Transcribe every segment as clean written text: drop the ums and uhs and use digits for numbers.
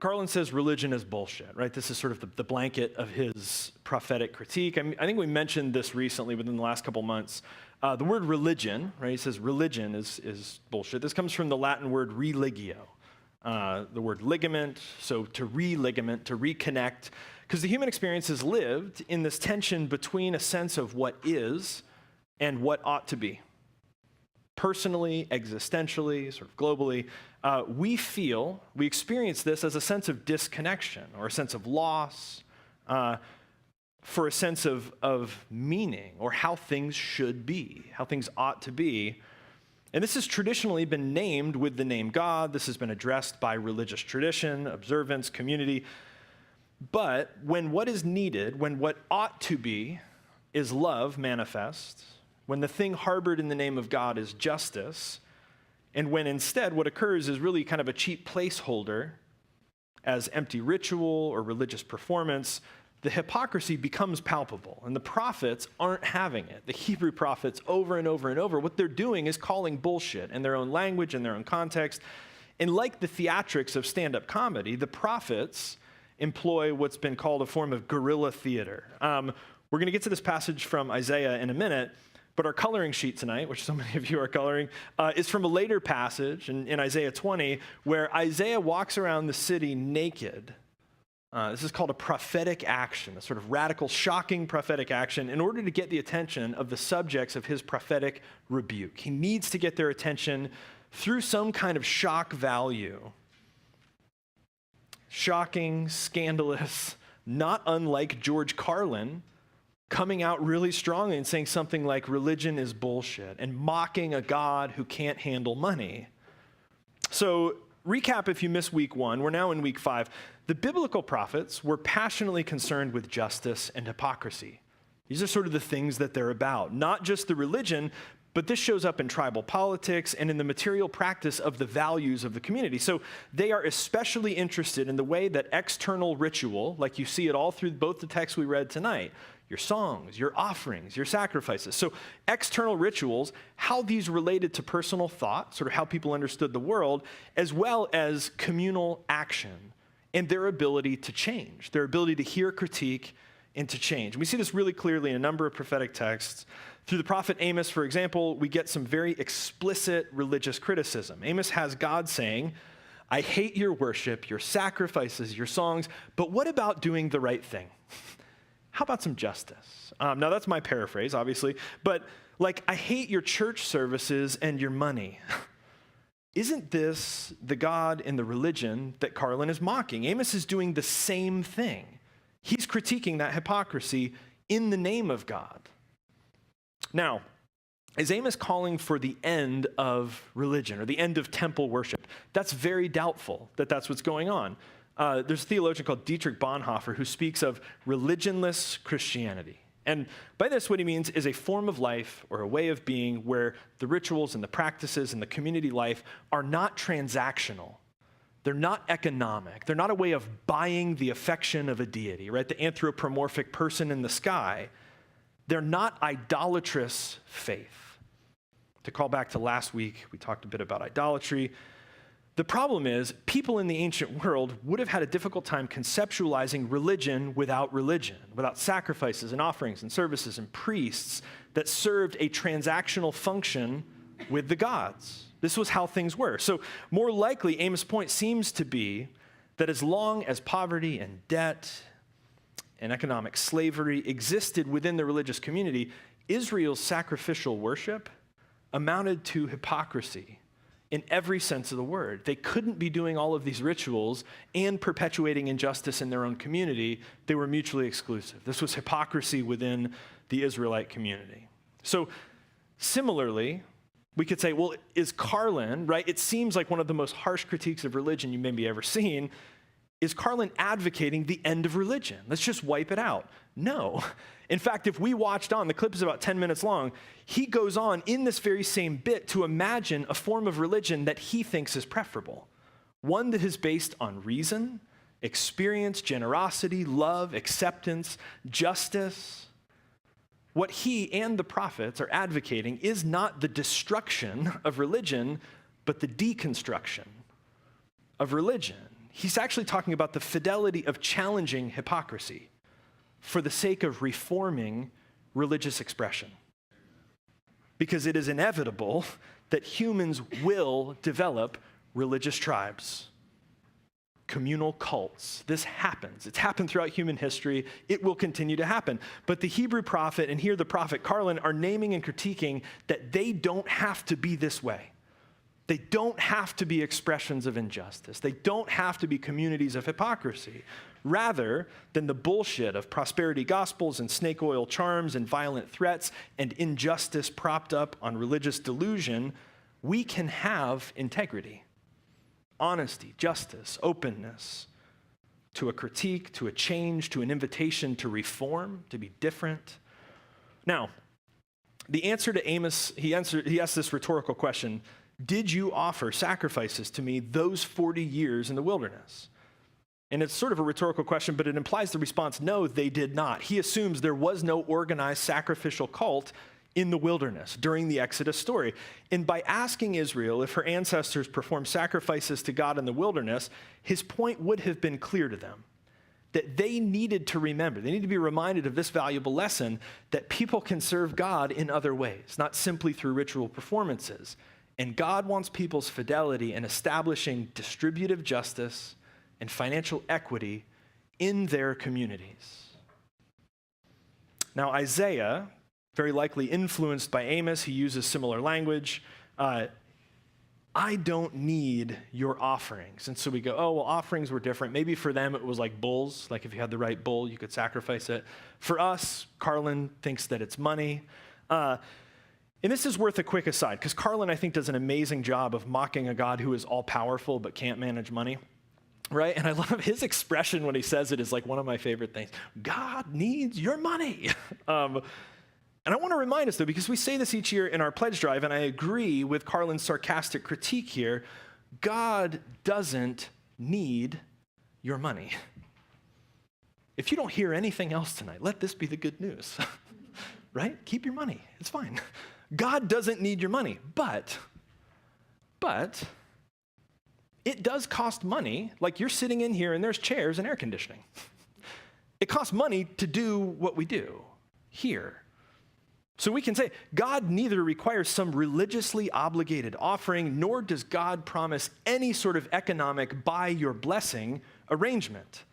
Carlin says religion is bullshit, right? This is sort of the blanket of his prophetic critique. I think we mentioned this recently within the last couple months. The word religion, right? He says religion is bullshit. This comes from the Latin word religio, the word ligament, so to re-ligament, to reconnect, because the human experience is lived in this tension between a sense of what is and what ought to be. Personally, existentially, sort of globally, we experience this as a sense of disconnection or a sense of loss, for a sense of meaning or how things should be, how things ought to be. And this has traditionally been named with the name God. This has been addressed by religious tradition, observance, community. But when what is needed, when what ought to be is love manifest, when the thing harbored in the name of God is justice, and when instead what occurs is really kind of a cheap placeholder as empty ritual or religious performance, the hypocrisy becomes palpable. And the prophets aren't having it. The Hebrew prophets over and over and over, what they're doing is calling bullshit in their own language, in their own context. And like the theatrics of stand-up comedy, the prophets employ what's been called a form of guerrilla theater. We're going to get to this passage from Isaiah in a minute, but our coloring sheet tonight, which so many of you are coloring, is from a later passage in Isaiah 20, where Isaiah walks around the city naked. This is called a prophetic action, a sort of radical, shocking prophetic action in order to get the attention of the subjects of his prophetic rebuke. He needs to get their attention through some kind of shock value. Shocking, scandalous, not unlike George Carlin, coming out really strongly and saying something like religion is bullshit and mocking a God who can't handle money. So recap if you missed week 1. We're now in week 5. The biblical prophets were passionately concerned with justice and hypocrisy. These are sort of the things that they're about, not just the religion, but this shows up in tribal politics and in the material practice of the values of the community. So they are especially interested in the way that external ritual, like you see it all through both the texts we read tonight, your songs, your offerings, your sacrifices. So external rituals, how these related to personal thought, sort of how people understood the world, as well as communal action and their ability to change, their ability to hear critique and to change. And we see this really clearly in a number of prophetic texts. Through the prophet Amos, for example, we get some very explicit religious criticism. Amos has God saying, I hate your worship, your sacrifices, your songs, but what about doing the right thing? How about some justice? Now, that's my paraphrase, obviously, but like, I hate your church services and your money. Isn't this the God and the religion that Carlin is mocking? Amos is doing the same thing. He's critiquing that hypocrisy in the name of God. Now, is Amos calling for the end of religion or the end of temple worship? That's very doubtful that that's what's going on. There's a theologian called Dietrich Bonhoeffer who speaks of religionless Christianity. And by this, what he means is a form of life or a way of being where the rituals and the practices and the community life are not transactional. They're not economic. They're not a way of buying the affection of a deity, right? The anthropomorphic person in the sky. They're not idolatrous faith. To call back to last week, we talked a bit about idolatry. The problem is, people in the ancient world would have had a difficult time conceptualizing religion, without sacrifices and offerings and services and priests that served a transactional function with the gods. This was how things were. So more likely, Amos' point seems to be that as long as poverty and debt and economic slavery existed within the religious community, Israel's sacrificial worship amounted to hypocrisy in every sense of the word. They couldn't be doing all of these rituals and perpetuating injustice in their own community. They were mutually exclusive. This was hypocrisy within the Israelite community. So similarly, we could say, well, is Carlin, right? It seems like one of the most harsh critiques of religion you maybe ever seen. Is Carlin advocating the end of religion? Let's just wipe it out. No. In fact, if we watched on, the clip is about 10 minutes long, he goes on in this very same bit to imagine a form of religion that he thinks is preferable. One that is based on reason, experience, generosity, love, acceptance, justice. What he and the prophets are advocating is not the destruction of religion, but the deconstruction of religion. he's actually talking about the fidelity of challenging hypocrisy for the sake of reforming religious expression. Because it is inevitable that humans will develop religious tribes, communal cults. This happens. It's happened throughout human history. It will continue to happen. But the Hebrew prophet, and here the prophet Carlin, are naming and critiquing that they don't have to be this way. They don't have to be expressions of injustice. They don't have to be communities of hypocrisy. Rather than the bullshit of prosperity gospels and snake oil charms and violent threats and injustice propped up on religious delusion, we can have integrity, honesty, justice, openness to a critique, to a change, to an invitation to reform, to be different. Now, the answer to Amos, he asked this rhetorical question: did you offer sacrifices to me those 40 years in the wilderness? And it's sort of a rhetorical question, but it implies the response: no, they did not. He assumes there was no organized sacrificial cult in the wilderness during the Exodus story. And by asking Israel if her ancestors performed sacrifices to God in the wilderness, his point would have been clear to them, that they needed to remember, they need to be reminded of this valuable lesson, that people can serve God in other ways, not simply through ritual performances. And God wants people's fidelity in establishing distributive justice and financial equity in their communities. Now, Isaiah, very likely influenced by Amos, he uses similar language. I don't need your offerings. And so we go, oh, well, offerings were different. Maybe for them it was like bulls, like if you had the right bull, you could sacrifice it. For us, Carlin thinks that it's money. And this is worth a quick aside, because Carlin, I think, does an amazing job of mocking a God who is all-powerful but can't manage money, right? And I love his expression when he says it is like one of my favorite things. God needs your money. And I want to remind us, though, because we say this each year in our pledge drive, and I agree with Carlin's sarcastic critique here, God doesn't need your money. If you don't hear anything else tonight, let this be the good news, right? Keep your money. It's fine. God doesn't need your money, but it does cost money. Like, you're sitting in here and there's chairs and air conditioning. It costs money to do what we do here. So we can say God neither requires some religiously obligated offering, nor does God promise any sort of economic by your blessing arrangement.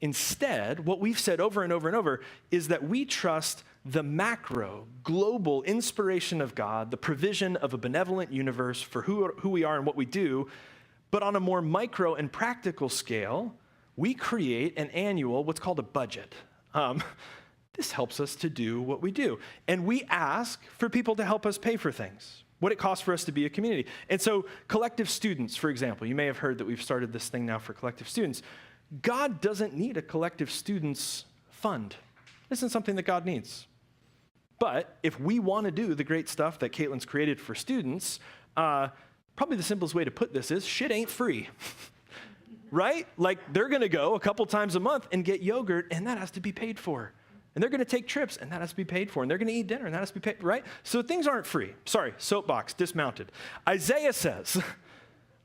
Instead, what we've said over and over and over is that we trust the macro, global inspiration of God, the provision of a benevolent universe for who we are and what we do. But on a more micro and practical scale, we create an annual, what's called a budget. This helps us to do what we do. And we ask for people to help us pay for things, what it costs for us to be a community. And so collective students, for example, you may have heard that we've started this thing now for collective students. God doesn't need a collective students fund. This isn't something that God needs. But if we want to do the great stuff that Caitlin's created for students, probably the simplest way to put this is shit ain't free. Right? Like, they're going to go a couple times a month and get yogurt, and that has to be paid for. And they're going to take trips, and that has to be paid for. And they're going to eat dinner, and that has to be paid for, right? So things aren't free. Sorry, soapbox, dismounted. Isaiah says,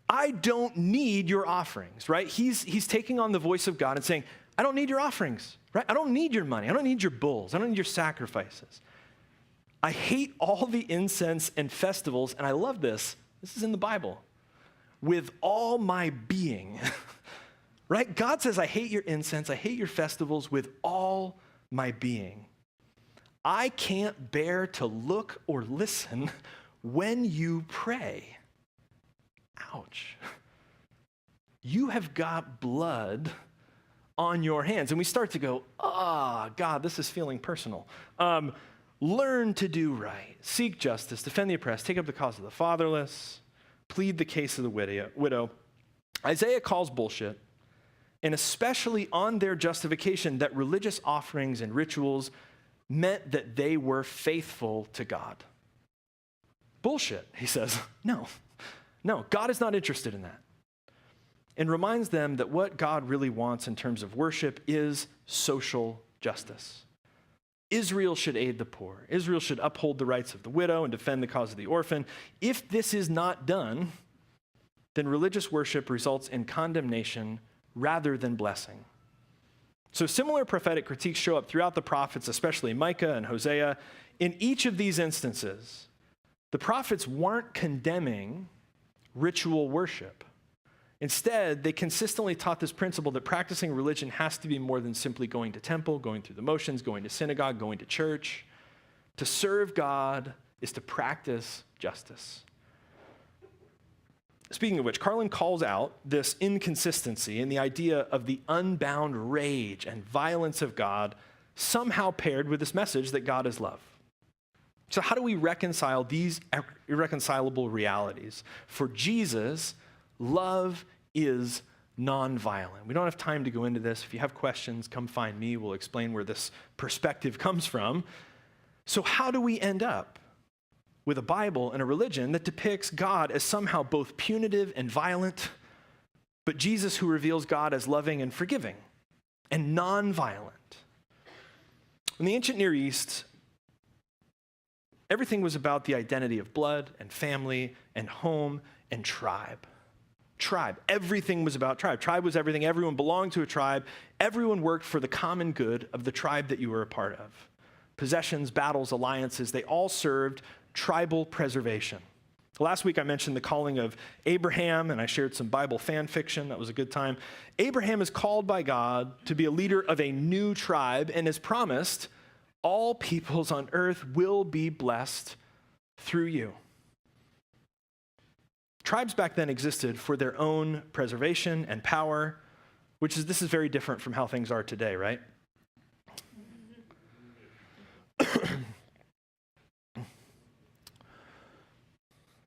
I don't need your offerings, right? He's taking on the voice of God and saying, I don't need your offerings, right? I don't need your money. I don't need your bulls. I don't need your sacrifices. I hate all the incense and festivals, and I love this. This is in the Bible. With all my being, right? God says, I hate your incense. I hate your festivals with all my being. I can't bear to look or listen when you pray. Ouch. You have got blood on your hands. And we start to go, God, this is feeling personal. Learn to do right. Seek justice. Defend the oppressed. Take up the cause of the fatherless. Plead the case of the widow. Isaiah calls bullshit, and especially on their justification that religious offerings and rituals meant that they were faithful to God. Bullshit, he says. No, God is not interested in that. And reminds them that what God really wants in terms of worship is social justice. Israel should aid the poor. Israel should uphold the rights of the widow and defend the cause of the orphan. If this is not done, then religious worship results in condemnation rather than blessing. So similar prophetic critiques show up throughout the prophets, especially Micah and Hosea. In each of these instances, the prophets weren't condemning ritual worship. Instead, they consistently taught this principle that practicing religion has to be more than simply going to temple, going through the motions, going to synagogue, going to church. To serve God is to practice justice. Speaking of which, Carlin calls out this inconsistency in the idea of the unbound rage and violence of God somehow paired with this message that God is love. So how do we reconcile these irreconcilable realities? For Jesus, love is nonviolent. We don't have time to go into this. If you have questions, come find me. We'll explain where this perspective comes from. So how do we end up with a Bible and a religion that depicts God as somehow both punitive and violent, but Jesus who reveals God as loving and forgiving and nonviolent? In the ancient Near East, everything was about the identity of blood and family and home and tribe. Tribe. Everything was about tribe. Tribe was everything. Everyone belonged to a tribe. Everyone worked for the common good of the tribe that you were a part of. Possessions, battles, alliances, they all served tribal preservation. Last week I mentioned the calling of Abraham, and I shared some Bible fan fiction. That was a good time. Abraham is called by God to be a leader of a new tribe and is promised, all peoples on earth will be blessed through you. Tribes back then existed for their own preservation and power, this is very different from how things are today, right?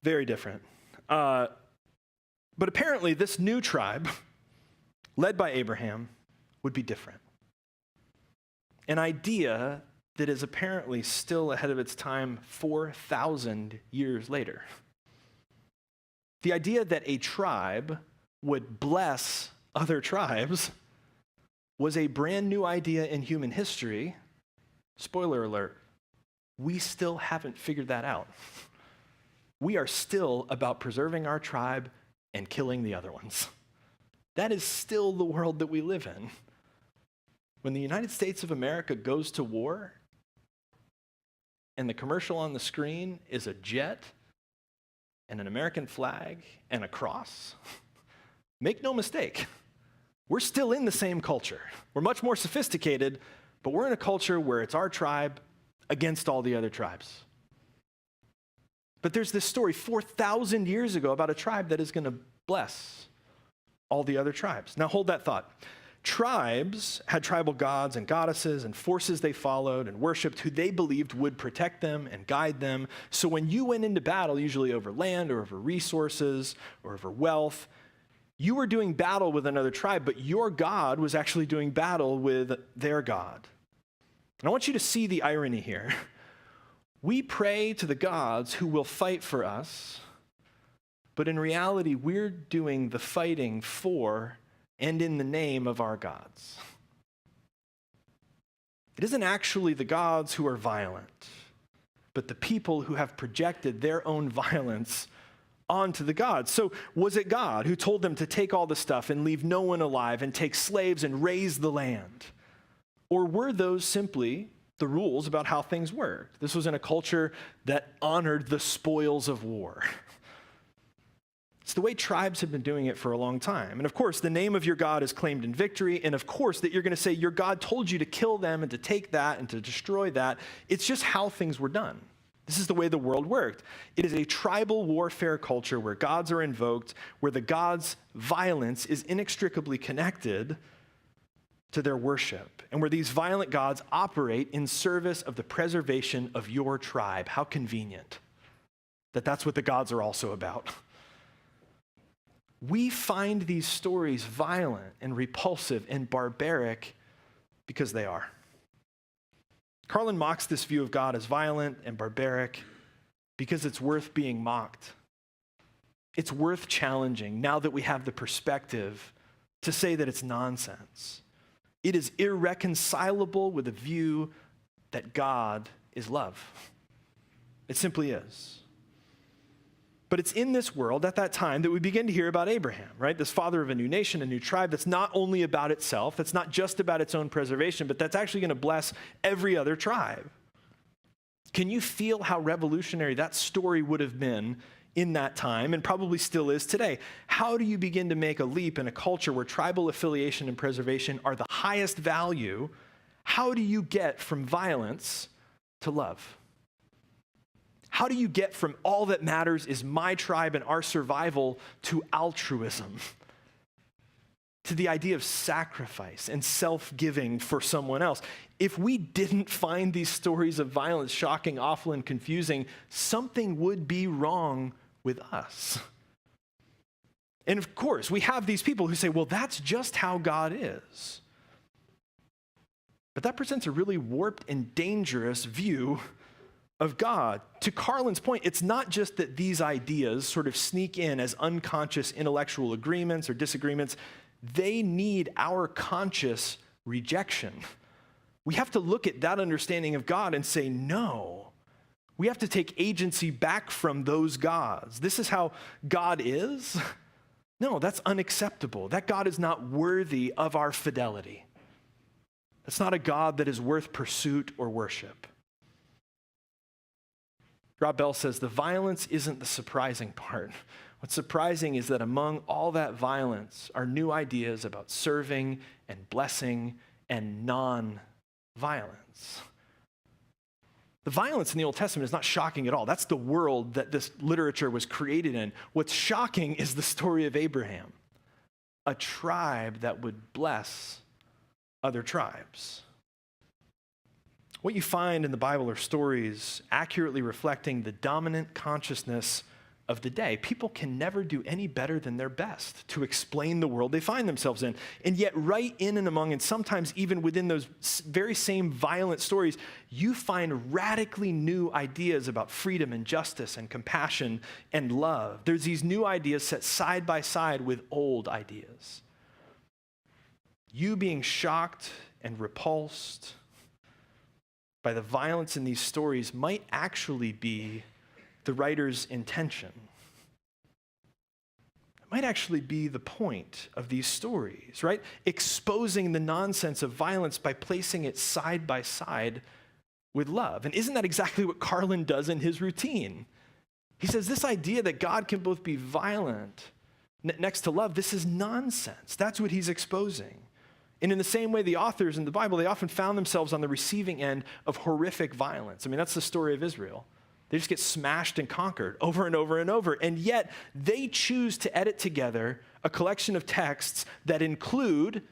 Very different. But apparently this new tribe, led by Abraham, would be different. An idea that is apparently still ahead of its time 4,000 years later. The idea that a tribe would bless other tribes was a brand new idea in human history. Spoiler alert, we still haven't figured that out. We are still about preserving our tribe and killing the other ones. That is still the world that we live in. When the United States of America goes to war and the commercial on the screen is a jet and an American flag and a cross, make no mistake, we're still in the same culture. We're much more sophisticated, but we're in a culture where it's our tribe against all the other tribes. But there's this story 4,000 years ago about a tribe that is going to bless all the other tribes. Now hold that thought. Tribes had tribal gods and goddesses and forces they followed and worshiped who they believed would protect them and guide them. So when you went into battle, usually over land or over resources or over wealth, you were doing battle with another tribe, but your God was actually doing battle with their God. And I want you to see the irony here. We pray to the gods who will fight for us, but in reality, we're doing the fighting for and in the name of our gods. It isn't actually the gods who are violent, but the people who have projected their own violence onto the gods. So was it God who told them to take all the stuff and leave no one alive and take slaves and raise the land? Or were those simply the rules about how things worked? This was in a culture that honored the spoils of war. It's the way tribes have been doing it for a long time. And of course, the name of your God is claimed in victory. And of course, that you're going to say your God told you to kill them and to take that and to destroy that. It's just how things were done. This is the way the world worked. It is a tribal warfare culture where gods are invoked, where the gods' violence is inextricably connected to their worship, and where these violent gods operate in service of the preservation of your tribe. How convenient that that's what the gods are also about. We find these stories violent and repulsive and barbaric because they are. Carlin mocks this view of God as violent and barbaric because it's worth being mocked. It's worth challenging now that we have the perspective to say that it's nonsense. It is irreconcilable with the view that God is love. It simply is. But it's in this world at that time that we begin to hear about Abraham, right? This father of a new nation, a new tribe that's not only about itself, that's not just about its own preservation, but that's actually going to bless every other tribe. Can you feel how revolutionary that story would have been in that time and probably still is today? How do you begin to make a leap in a culture where tribal affiliation and preservation are the highest value? How do you get from violence to love? How do you get from all that matters is my tribe and our survival to altruism, to the idea of sacrifice and self-giving for someone else? If we didn't find these stories of violence shocking, awful, and confusing, something would be wrong with us. And of course, we have these people who say, well, that's just how God is. But that presents a really warped and dangerous view of God. To Carlin's point, it's not just that these ideas sort of sneak in as unconscious intellectual agreements or disagreements. They need our conscious rejection. We have to look at that understanding of God and say, no. We have to take agency back from those gods. This is how God is? No, that's unacceptable. That God is not worthy of our fidelity. That's not a God that is worth pursuit or worship. Rob Bell says the violence isn't the surprising part. What's surprising is that among all that violence are new ideas about serving and blessing and non-violence. The violence in the Old Testament is not shocking at all. That's the world that this literature was created in. What's shocking is the story of Abraham, a tribe that would bless other tribes. What you find in the Bible are stories accurately reflecting the dominant consciousness of the day. People can never do any better than their best to explain the world they find themselves in. And yet right in and among, and sometimes even within those very same violent stories, you find radically new ideas about freedom and justice and compassion and love. There's these new ideas set side by side with old ideas. You being shocked and repulsed by the violence in these stories might actually be the writer's intention. It might actually be the point of these stories, right? Exposing the nonsense of violence by placing it side by side with love. And isn't that exactly what Carlin does in his routine? He says this idea that God can both be violent next to love, this is nonsense. That's what he's exposing. And in the same way, the authors in the Bible, they often found themselves on the receiving end of horrific violence. I mean, that's the story of Israel. They just get smashed and conquered over and over and over. And yet, they choose to edit together a collection of texts that include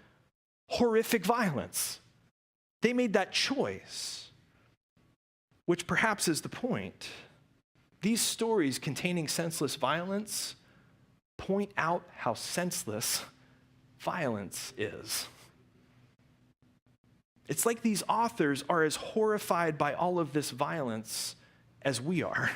horrific violence. They made that choice, which perhaps is the point. These stories containing senseless violence point out how senseless violence is. It's like these authors are as horrified by all of this violence as we are.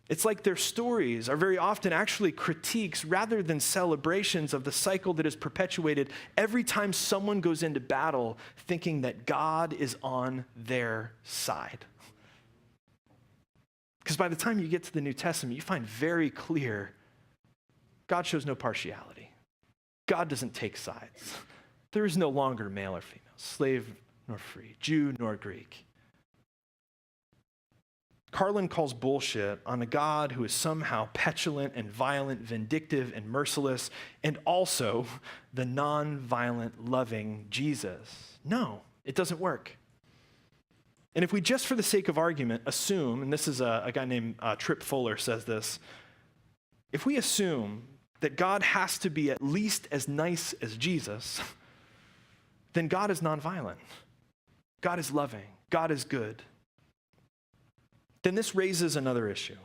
It's like their stories are very often actually critiques rather than celebrations of the cycle that is perpetuated every time someone goes into battle thinking that God is on their side. Because by the time you get to the New Testament, you find very clear God shows no partiality. God doesn't take sides. There is no longer male or female, slave nor free, Jew nor Greek. Carlin calls bullshit on a God who is somehow petulant and violent, vindictive and merciless, and also the non-violent, loving Jesus. No, it doesn't work. And if we just for the sake of argument assume, and this is a guy named Tripp Fuller says this, if we assume that God has to be at least as nice as Jesus, then God is nonviolent. God is loving. God is good. Then this raises another issue,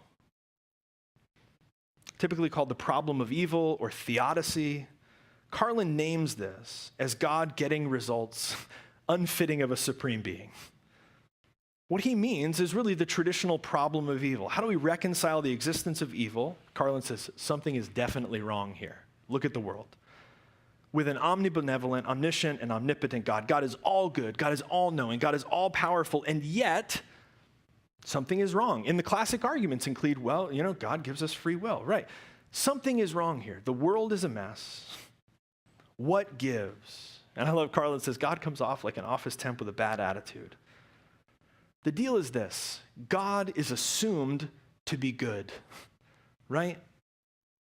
typically called the problem of evil or theodicy. Carlin names this as God getting results unfitting of a supreme being. What he means is really the traditional problem of evil. How do we reconcile the existence of evil? Carlin says something is definitely wrong here. Look at the world. With an omnibenevolent, omniscient, and omnipotent God. God is all good. God is all knowing. God is all powerful. And yet, Something is wrong. And the classic arguments include, well, God gives us free will. Right. Something is wrong here. The world is a mess. What gives? And I love Carlin says, God comes off like an office temp with a bad attitude. The deal is this: God is assumed to be good, right?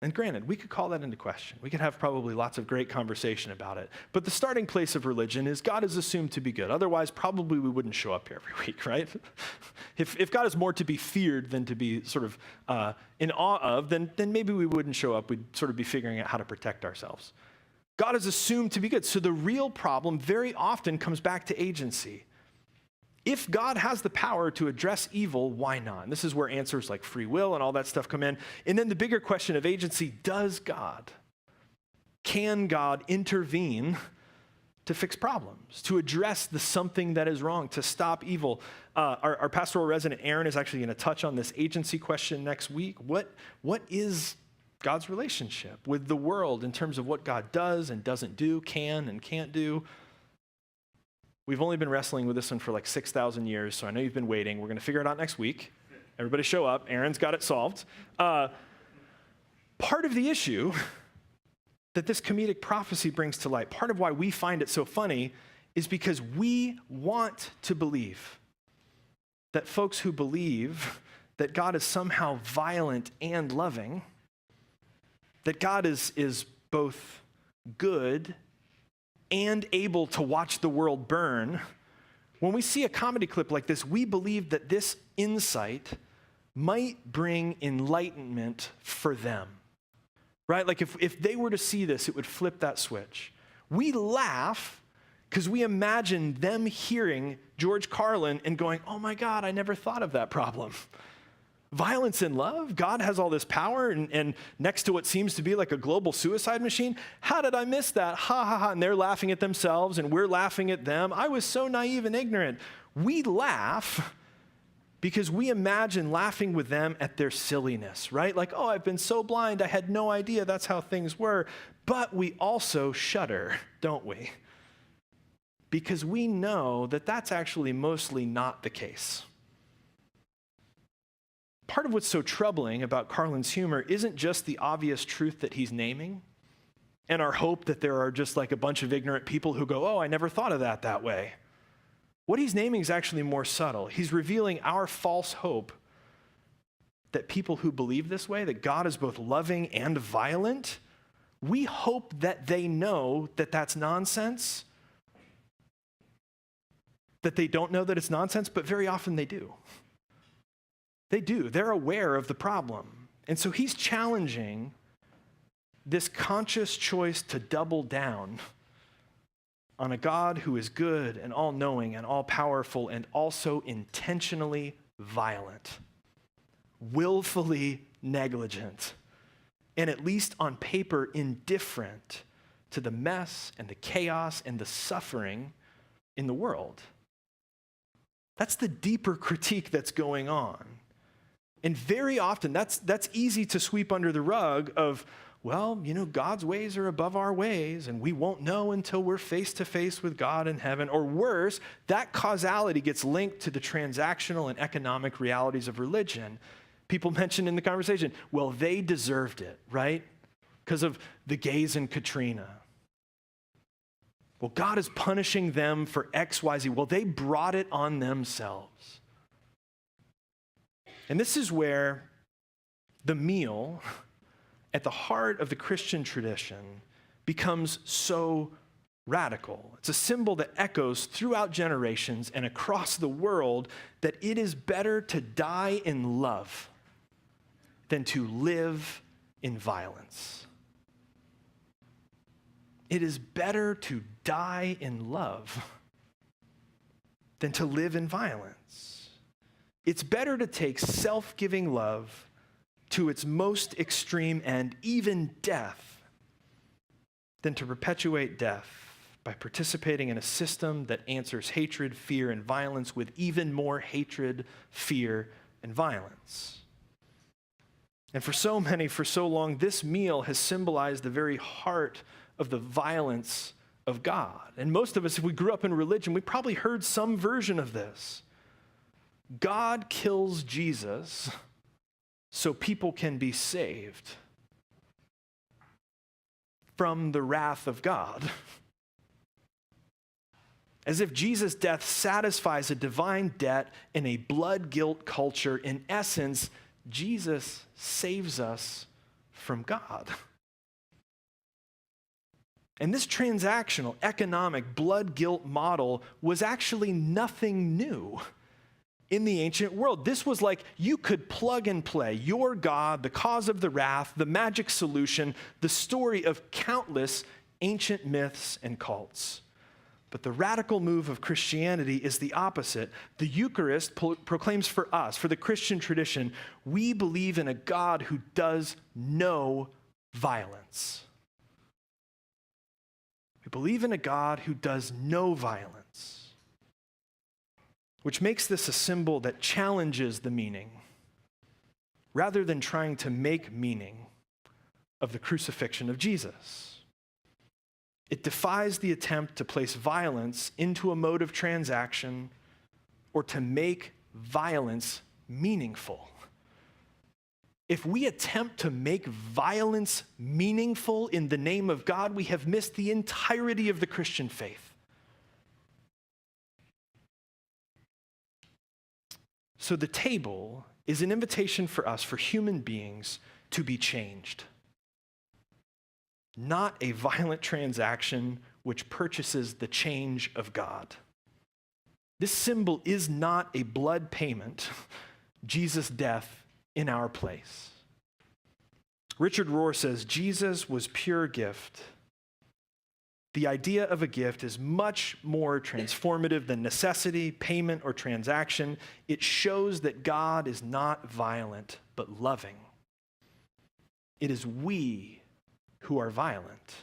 And granted, we could call that into question. We could have probably lots of great conversation about it. But the starting place of religion is God is assumed to be good. Otherwise, probably we wouldn't show up here every week, right? If God is more to be feared than to be sort of in awe of, then maybe we wouldn't show up. We'd sort of be figuring out how to protect ourselves. God is assumed to be good. So the real problem very often comes back to agency. If God has the power to address evil, why not? And this is where answers like free will and all that stuff come in. And then the bigger question of agency, can God intervene to fix problems, to address the something that is wrong, to stop evil? Our pastoral resident, Aaron, is actually going to touch on this agency question next week. What is God's relationship with the world in terms of what God does and doesn't do, can and can't do? We've only been wrestling with this one for like 6,000 years, so I know you've been waiting. We're going to figure it out next week. Everybody show up. Aaron's got it solved. Part of the issue that this comedic prophecy brings to light, part of why we find it so funny, is because we want to believe that folks who believe that God is somehow violent and loving, that God is both good and able to watch the world burn, when we see a comedy clip like this, we believe that this insight might bring enlightenment for them, right? Like if they were to see this, it would flip that switch. We laugh because we imagine them hearing George Carlin and going, oh my God, I never thought of that problem. Violence and love? God has all this power and next to what seems to be like a global suicide machine? How did I miss that? Ha ha ha. And they're laughing at themselves and we're laughing at them. I was so naive and ignorant. We laugh because we imagine laughing with them at their silliness, right? Like, oh, I've been so blind, I had no idea that's how things were. But we also shudder, don't we? Because we know that that's actually mostly not the case. Part of what's so troubling about Carlin's humor isn't just the obvious truth that he's naming and our hope that there are just like a bunch of ignorant people who go, oh, I never thought of that way. What he's naming is actually more subtle. He's revealing our false hope that people who believe this way, that God is both loving and violent, we hope that they know that that's nonsense, that they don't know that it's nonsense, but very often they do. They do. They're aware of the problem. And so he's challenging this conscious choice to double down on a God who is good and all-knowing and all-powerful and also intentionally violent, willfully negligent, and at least on paper indifferent to the mess and the chaos and the suffering in the world. That's the deeper critique that's going on. And very often, that's easy to sweep under the rug of, well, God's ways are above our ways, and we won't know until we're face to face with God in heaven. Or worse, that causality gets linked to the transactional and economic realities of religion. People mentioned in the conversation, well, they deserved it, right? Because of the gays and Katrina. Well, God is punishing them for X, Y, Z. Well, they brought it on themselves. And this is where the meal at the heart of the Christian tradition becomes so radical. It's a symbol that echoes throughout generations and across the world that it is better to die in love than to live in violence. It is better to die in love than to live in violence. It's better to take self-giving love to its most extreme end, even death, than to perpetuate death by participating in a system that answers hatred, fear, and violence with even more hatred, fear, and violence. And for so many, for so long, this meal has symbolized the very heart of the violence of God. And most of us, if we grew up in religion, we probably heard some version of this. God kills Jesus so people can be saved from the wrath of God. As if Jesus' death satisfies a divine debt in a blood guilt culture. In essence, Jesus saves us from God. And this transactional, economic, blood guilt model was actually nothing new in the ancient world. This was like you could plug and play your God, the cause of the wrath, the magic solution, the story of countless ancient myths and cults. But the radical move of Christianity is the opposite. The Eucharist proclaims for us, for the Christian tradition, we believe in a God who does no violence. We believe in a God who does no violence, which makes this a symbol that challenges the meaning rather than trying to make meaning of the crucifixion of Jesus. It defies the attempt to place violence into a mode of transaction or to make violence meaningful. If we attempt to make violence meaningful in the name of God, we have missed the entirety of the Christian faith. So the table is an invitation for us, for human beings, to be changed. Not a violent transaction which purchases the change of God. This symbol is not a blood payment, Jesus' death in our place. Richard Rohr says, Jesus was pure gift. The idea of a gift is much more transformative than necessity, payment, or transaction. It shows that God is not violent, but loving. It is we who are violent.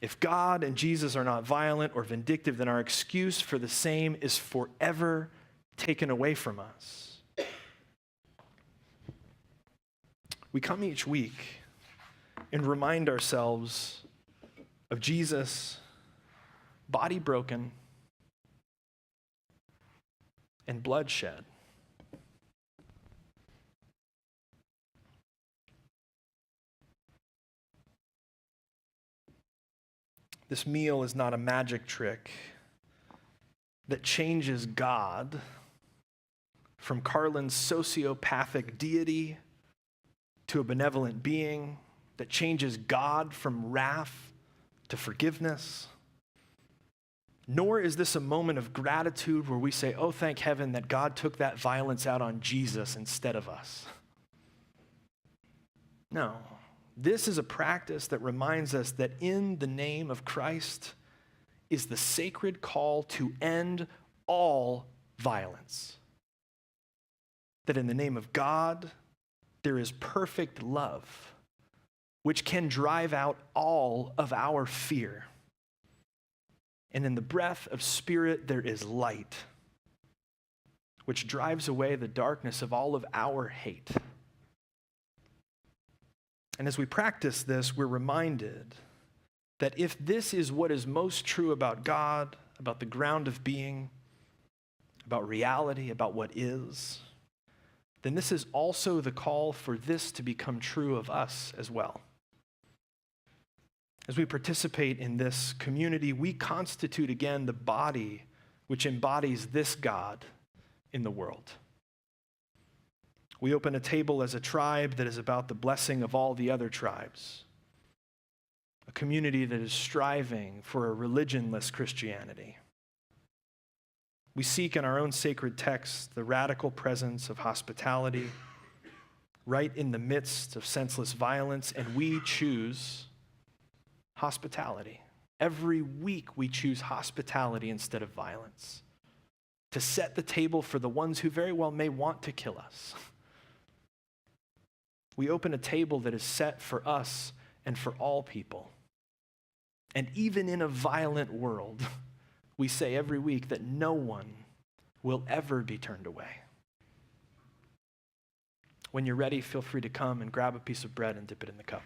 If God and Jesus are not violent or vindictive, then our excuse for the same is forever taken away from us. We come each week and remind ourselves of Jesus' body broken and blood shed. This meal is not a magic trick that changes God from Carlin's sociopathic deity to a benevolent being, that changes God from wrath to forgiveness. Nor is this a moment of gratitude where we say, oh, thank heaven that God took that violence out on Jesus instead of us. No. This is a practice that reminds us that in the name of Christ is the sacred call to end all violence. That in the name of God, there is perfect love, which can drive out all of our fear. And in the breath of Spirit, there is light, which drives away the darkness of all of our hate. And as we practice this, we're reminded that if this is what is most true about God, about the ground of being, about reality, about what is, then this is also the call for this to become true of us as well. As we participate in this community, we constitute again the body which embodies this God in the world. We open a table as a tribe that is about the blessing of all the other tribes, a community that is striving for a religionless Christianity. We seek in our own sacred texts the radical presence of hospitality right in the midst of senseless violence, and we choose hospitality. Every week we choose hospitality instead of violence, to set the table for the ones who very well may want to kill us. We open a table that is set for us and for all people. And even in a violent world, we say every week that no one will ever be turned away. When you're ready, feel free to come and grab a piece of bread and dip it in the cup.